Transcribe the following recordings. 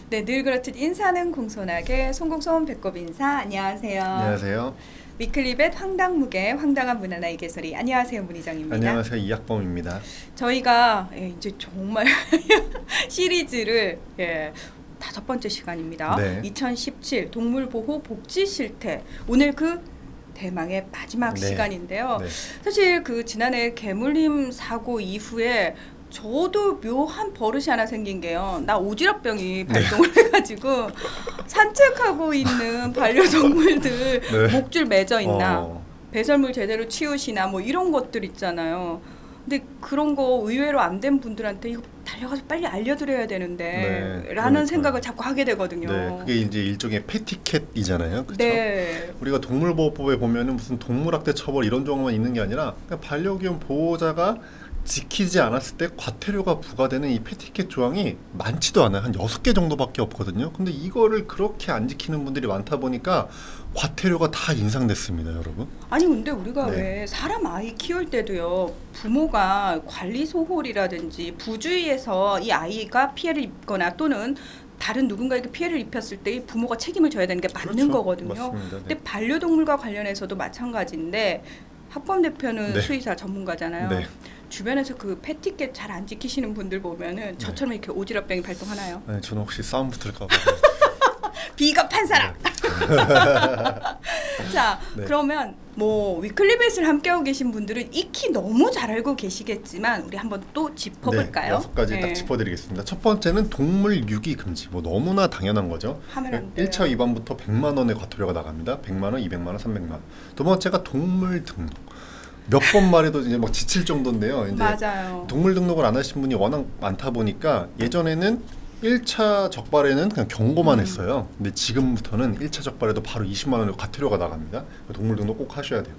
네, 늘 그렇듯 인사는 공손하게 송공손 배꼽 인사. 안녕하세요. 안녕하세요. 위클리벳 황당무계 황당한 문화나 이개소리. 안녕하세요, 문희정입니다. 안녕하세요. 이학범입니다. 저희가 이제 정말 시리즈를 5번째 시간입니다. 네. 2017 동물보호 복지 실태. 오늘 그 대망의 마지막 네. 시간인데요. 네. 사실 그 지난해 개물림 사고 이후에 저도 묘한 버릇이 하나 생긴 게요. 나 오지랖병이 발동을 해가지고 산책하고 있는 반려동물들 네. 목줄 맺어 있나, 어. 배설물 제대로 치우시나 뭐 이런 것들 있잖아요. 근데 그런 거 의외로 안 된 분들한테 이거 달려가서 빨리 알려드려야 되는데 네, 라는 그러니까요. 생각을 자꾸 하게 되거든요. 네, 그게 이제 일종의 패티캣이잖아요. 그렇죠? 네. 우리가 동물보호법에 보면은 무슨 동물학대 처벌 이런 조항만 있는 게 아니라 그냥 반려견 보호자가 지키지 않았을 때 과태료가 부과되는 이 패티캣 조항이 많지도 않아요. 한 6개 정도밖에 없거든요. 근데 이거를 그렇게 안 지키는 분들이 많다 보니까 과태료가 다 인상됐습니다, 여러분. 아니 근데 우리가 네. 왜 사람 아이 키울 때도요, 부모가 관리 소홀이라든지 부주의해서 이 아이가 피해를 입거나 또는 다른 누군가에게 피해를 입혔을 때 이 부모가 책임을 져야 되는 게 맞는 그렇죠. 거거든요. 맞습니다. 네. 근데 반려동물과 관련해서도 마찬가지인데 학범 대표는 네. 수의사 전문가잖아요. 네. 주변에서 그 패티켓 잘 안 지키시는 분들 보면은 저처럼 이렇게 오지랖병이 발동하나요? 네, 저는 혹시 싸움 붙을까 봐. 비겁한 사람. 자, 네. 그러면 뭐 위클리벳을 함께하고 계신 분들은 익히 너무 잘 알고 계시겠지만 우리 한번 또 짚어볼까요? 네, 6가지 네. 딱 짚어드리겠습니다. 첫 번째는 동물 유기 금지. 뭐 너무나 당연한 거죠. 하면 안 돼요. 1차 위반부터 100만 원의 과태료가 나갑니다. 100만 원, 200만 원, 300만 원. 두 번째가 동물 등록. 몇 번 말해도 이제 막 지칠 정도인데요. 이제 맞아요. 동물 등록을 안 하신 분이 워낙 많다 보니까 예전에는 1차 적발에는 그냥 경고만 했어요. 근데 지금부터는 1차 적발에도 바로 20만 원의 과태료가 나갑니다. 동물 등록 꼭 하셔야 돼요.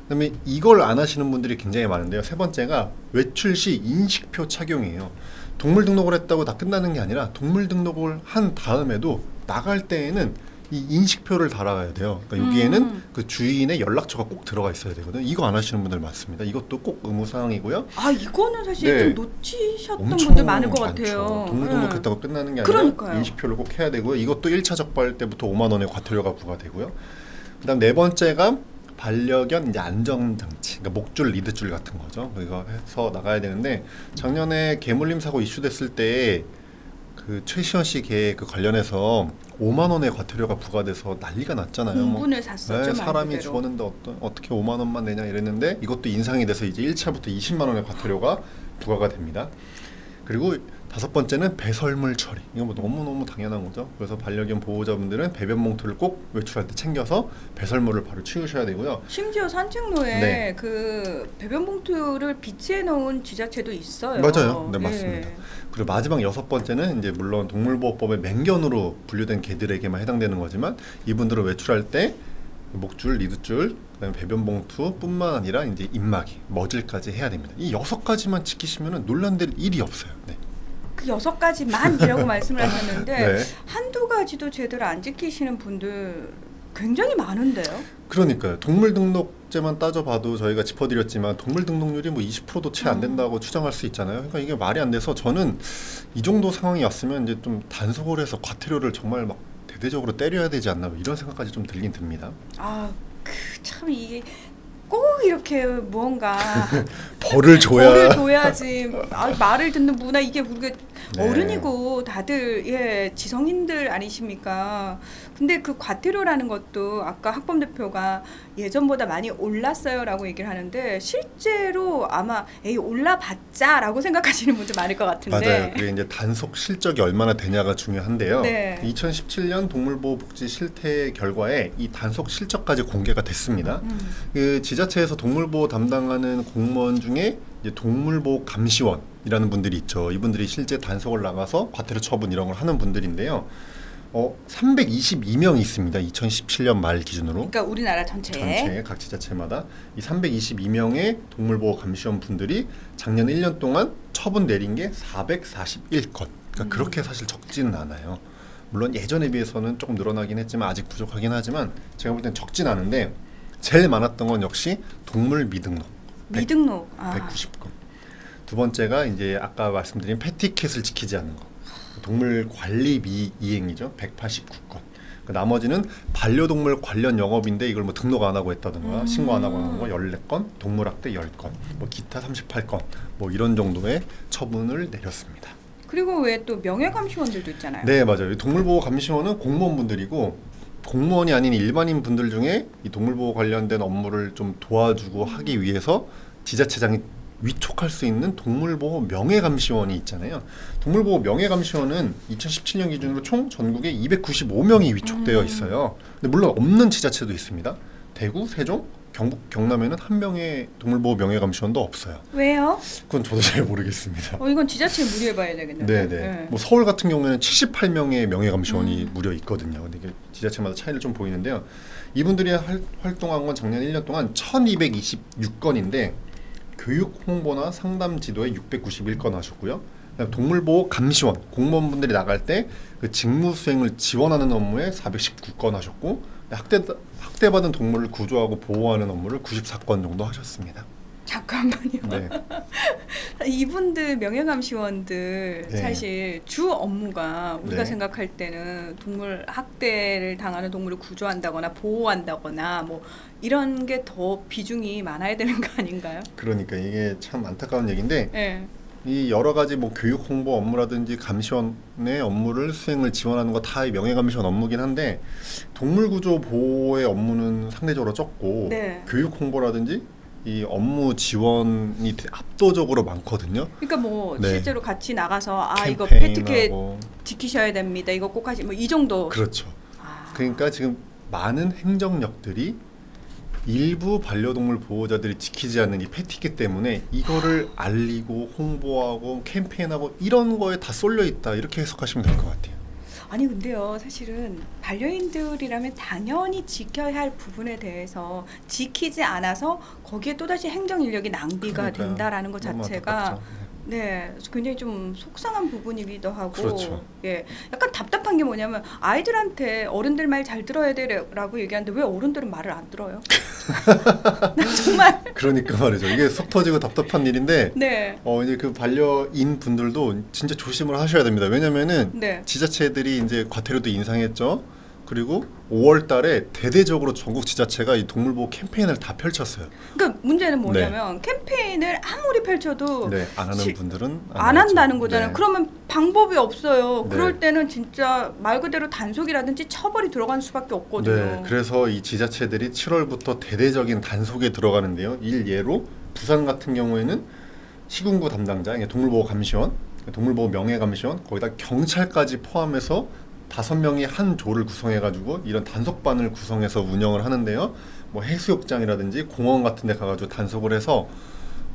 그다음에 이걸 안 하시는 분들이 굉장히 많은데요. 세 번째가 외출 시 인식표 착용이에요. 동물 등록을 했다고 다 끝나는 게 아니라 동물 등록을 한 다음에도 나갈 때에는 이 인식표를 달아가야 돼요. 그러니까 여기에는 그 주인의 연락처가 꼭 들어가 있어야 되거든요. 이거 안 하시는 분들 많습니다. 이것도 꼭 의무사항이고요. 아, 이거는 사실 네. 좀 놓치셨던 엄청 분들 많을 것 많죠. 같아요. 동물 네. 등록했다고 끝나는 게 아니라 그러니까요. 인식표를 꼭 해야 되고요. 이것도 1차 적발 때부터 5만 원의 과태료가 부과되고요. 그다음 네 번째가 반려견 이제 안전장치, 그러니까 목줄, 리드줄 같은 거죠. 이거 해서 나가야 되는데 작년에 개물림 사고 이슈됐을 때 그 최시원 씨 개 그 관련해서 5만 원의 과태료가 부과돼서 난리가 났잖아요. 공분을 샀었죠. 말 사람이 그대로. 죽었는데 어떻게 5만 원만 내냐 이랬는데 이것도 인상이 돼서 이제 1차부터 20만 원의 과태료가 부과가 됩니다. 그리고 다섯 번째는 배설물 처리. 이거 뭐 너무너무 당연한 거죠. 그래서 반려견 보호자분들은 배변 봉투를 꼭 외출할 때 챙겨서 배설물을 바로 치우셔야 되고요. 심지어 산책로에 네. 그 배변 봉투를 비치해 놓은 지자체도 있어요. 맞아요. 네, 예. 맞습니다. 그리고 마지막 여섯 번째는 이제 물론 동물보호법의 맹견으로 분류된 개들에게만 해당되는 거지만 이분들은 외출할 때 목줄, 리드줄, 그다음에 배변 봉투뿐만 아니라 이제 입마개, 머질까지 해야 됩니다. 이 6가지만 지키시면은 논란될 일이 없어요. 네. 그 6가지만이라고 말씀을 하셨는데 네. 한두 가지도 제대로 안 지키시는 분들 굉장히 많은데요. 그러니까요. 동물 등록제만 따져봐도 저희가 짚어드렸지만 동물 등록률이 뭐 20%도 채 안 된다고 추정할 수 있잖아요. 그러니까 이게 말이 안 돼서 저는 이 정도 상황이 왔으면 이제 좀 단속을 해서 과태료를 정말 막 대대적으로 때려야 되지 않나 뭐 이런 생각까지 좀 들긴 듭니다. 아, 참 이게 꼭 이렇게 무언가 벌을 줘야. 벌을 줘야지. 아, 말을 듣는 문화 이게 우리가 네. 어른이고 다들 지성인들 아니십니까? 근데 그 과태료라는 것도 아까 학범 대표가 예전보다 많이 올랐어요라고 얘기를 하는데 실제로 아마 에이 올라봤자라고 생각하시는 분들 많을 것 같은데. 맞아요. 그게 이제 단속 실적이 얼마나 되냐가 중요한데요. 네. 2017년 동물보호복지 실태 결과에 이 단속 실적까지 공개가 됐습니다. 그 지자체에서 동물보호 담당하는 공무원 중에 이제 동물보호 감시원이라는 분들이 있죠. 이분들이 실제 단속을 나가서 과태료 처분 이런 걸 하는 분들인데요. 322명이 있습니다. 2017년 말 기준으로. 그러니까 우리나라 전체에. 각 지자체마다 이 322명의 동물보호 감시원 분들이 작년 1년 동안 처분 내린 게 441건. 그러니까 그렇게 사실 적지는 않아요. 물론 예전에 비해서는 조금 늘어나긴 했지만 아직 부족하긴 하지만 제가 볼 땐 적진 않은데 제일 많았던 건 역시 동물 미등록. 미등록. 190건. 두 번째가 이제 아까 말씀드린 패티켓을 지키지 않는 거. 동물 관리비 이행이죠. 189건. 나머지는 반려동물 관련 영업인데 이걸 뭐 등록 안 하고 했다든가 신고 안 하고 하는 거 14건, 동물학대 10건, 뭐 기타 38건, 뭐 이런 정도의 처분을 내렸습니다. 그리고 왜 또 명예감시원들도 있잖아요. 네, 맞아요. 동물보호감시원은 공무원분들이고 공무원이 아닌 일반인 분들 중에 이 동물보호 관련된 업무를 좀 도와주고 하기 위해서 지자체장이 위촉할 수 있는 동물보호 명예감시원이 있잖아요. 동물보호 명예감시원은 2017년 기준으로 총 전국에 295명이 위촉되어 있어요. 근데 물론 없는 지자체도 있습니다. 대구, 세종, 경북, 경남에는 한 명의 동물보호 명예감시원도 없어요. 왜요? 그건 저도 잘 모르겠습니다. 이건 지자체에 문의해봐야 되겠네요. 네네. 네. 뭐 서울 같은 경우에는 78명의 명예감시원이 무려 있거든요. 근데 이게 지자체마다 차이를 좀 보이는데요. 이분들이 활동한 건 작년 1년 동안 1226건인데 교육 홍보나 상담 지도에 691건 하셨고요. 동물보호 감시원 공무원분들이 나갈 때 그 직무 수행을 지원하는 업무에 419건 하셨고 학대받은 동물을 구조하고 보호하는 업무를 94건 정도 하셨습니다. 잠깐만요. 네. 이분들 명예감시원들 네. 사실 주 업무가 우리가 네. 생각할 때는 동물 학대를 당하는 동물을 구조한다거나 보호한다거나 뭐 이런 게 더 비중이 많아야 되는 거 아닌가요? 그러니까 이게 참 안타까운 얘기인데 네. 이 여러 가지 뭐 교육 홍보 업무라든지 감시원의 업무를 수행을 지원하는 거 다 명예감시원 업무긴 한데 동물 구조 보호의 업무는 상대적으로 적고 네. 교육 홍보라든지 이 업무 지원이 압도적으로 많거든요. 그러니까 뭐 네. 실제로 같이 나가서 이거 캠페인하고. 패티켓 지키셔야 됩니다. 이거 꼭 하시 뭐 이 정도. 그렇죠. 아. 그러니까 지금 많은 행정력들이 일부 반려동물 보호자들이 지키지 않는 이 패티켓 때문에 이거를 알리고 홍보하고 캠페인하고 이런 거에 다 쏠려 있다 이렇게 해석하시면 될 것 같아요. 아니 근데요 사실은 반려인들이라면 당연히 지켜야 할 부분에 대해서 지키지 않아서 거기에 또다시 행정 인력이 낭비가 그러니까요. 된다라는 것 너무 자체가 안타깝죠. 네 굉장히 좀 속상한 부분이기도 하고 그렇죠. 예 약간 답답한 게 뭐냐면 아이들한테 어른들 말 잘 들어야 되라고 얘기하는데 왜 어른들은 말을 안 들어요? 난 정말 그러니까 말이죠. 이게 속 터지고 답답한 일인데 네 이제 그 반려인 분들도 진짜 조심을 하셔야 됩니다. 왜냐면은 네. 지자체들이 이제 과태료도 인상했죠. 그리고 5월 달에 대대적으로 전국 지자체가 이 동물보호 캠페인을 다 펼쳤어요. 그러니까 문제는 뭐냐면 캠페인을 아무리 펼쳐도 네, 안 하는 분들은 안 하죠. 한다는 거잖아요. 네. 그러면 방법이 없어요. 네. 그럴 때는 진짜 말 그대로 단속이라든지 처벌이 들어갈 수밖에 없거든요. 네, 그래서 이 지자체들이 7월부터 대대적인 단속에 들어가는데요. 일예로 부산 같은 경우에는 시군구 담당자, 동물보호 감시원, 동물보호 명예감시원, 거기다 경찰까지 포함해서 5명이 한 조를 구성해가지고 이런 단속반을 구성해서 운영을 하는데요. 뭐 해수욕장이라든지 공원 같은 데 가가지고 단속을 해서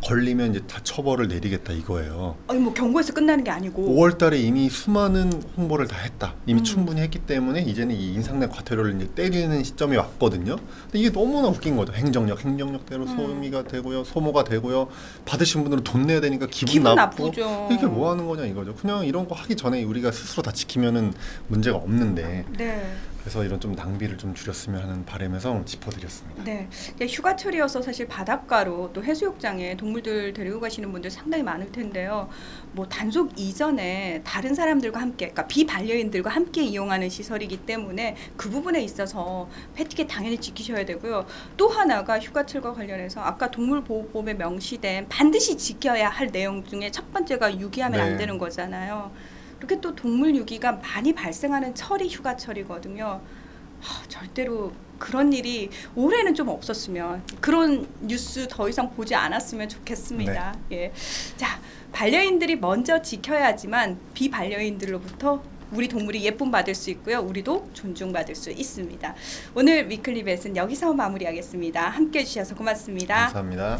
걸리면 이제 다 처벌을 내리겠다 이거예요. 아니 뭐 경고에서 끝나는 게 아니고 5월 달에 이미 수많은 홍보를 다 했다. 이미 충분히 했기 때문에 이제는 이 인상내 과태료를 이제 때리는 시점이 왔거든요. 근데 이게 너무나 웃긴 거죠. 행정력대로 소미가 되고요. 소모가 되고요. 받으신 분들은 돈 내야 되니까 기분 나쁘고. 나쁘죠. 이게 뭐 하는 거냐 이거죠. 그냥 이런 거 하기 전에 우리가 스스로 다 지키면은 문제가 없는데. 네. 그래서 이런 좀 낭비를 좀 줄였으면 하는 바람에서 짚어드렸습니다. 네. 휴가철이어서 사실 바닷가로 또 해수욕장에 동물들 데리고 가시는 분들 상당히 많을 텐데요. 뭐 단속 이전에 다른 사람들과 함께, 그러니까 비반려인들과 함께 이용하는 시설이기 때문에 그 부분에 있어서 패티켓 당연히 지키셔야 되고요. 또 하나가 휴가철과 관련해서 아까 동물보호법에 명시된 반드시 지켜야 할 내용 중에 첫 번째가 유기하면 안 네. 되는 거잖아요. 이렇게 또 동물 유기가 많이 발생하는 철이 휴가철이거든요. 절대로 그런 일이 올해는 좀 없었으면 그런 뉴스 더 이상 보지 않았으면 좋겠습니다. 예. 자, 반려인들이 먼저 지켜야 하지만 비반려인들로부터 우리 동물이 예쁨 받을 수 있고요. 우리도 존중받을 수 있습니다. 오늘 위클리 벳은 여기서 마무리하겠습니다. 함께해 주셔서 고맙습니다. 감사합니다.